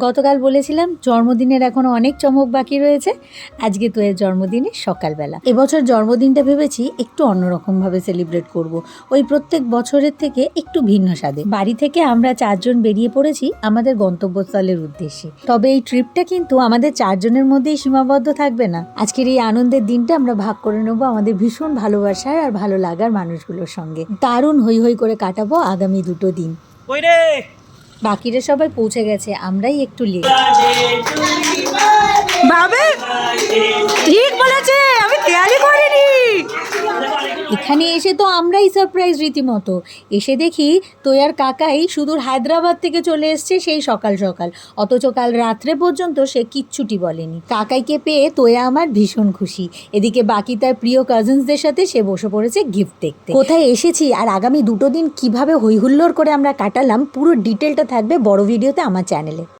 গতকাল বলেছিলাম জন্মদিনের এখনো অনেক চমক বাকি রয়েছে। আজকে তো এর জন্মদিনের সকালবেলা। এবছর জন্মদিনটা ভেবেছি একটু অন্যরকমভাবে সেলিব্রেট করব। ওই প্রত্যেক বছরের থেকে একটু ভিন্ন স্বাদে। বাড়ি থেকে আমরা 4 জন বেরিয়ে পড়েছি আমাদের গন্তব্যস্থলের উদ্দেশ্যে। তবে এই ট্রিপটা কিন্তু আমাদের 4 জনের মধ্যেই সীমাবদ্ধ থাকবে না। আজকের এই আনন্দের দিনটা আমরা ভাগ করে নেবো আমাদের ভীষণ ভালোবাসার আর ভালো লাগার মানুষগুলোর সঙ্গে। দারুণ হই হই করে কাটাবো আগামী 2 দিন। বাকিরা সবাই পৌঁছে গেছে, আমরাই একটু লেট। বাবে ঠিক বলেছে, আমি খেয়ালই করিনি। এখানে এসে তো আমরাই সারপ্রাইজ রীতিমতো। এসে দেখি তোয়ার কাকাই সুদূর হায়দ্রাবাদ থেকে চলে এসছে সেই সকাল সকাল, অথচ কাল রাত্রে পর্যন্ত সে কিচ্ছুটি বলেনি। কাকাইকে পেয়ে তোয়া আমার ভীষণ খুশি। এদিকে বাকি তার প্রিয় কাজিনসদের সাথে সে বসে পড়েছে গিফট দেখতে। কোথায় এসেছি আর আগামী 2 দিন কিভাবে হইহুল্লোড় করে আমরা কাটালাম পুরো ডিটেলটা থাকবে বড় ভিডিওতে আমার চ্যানেলে।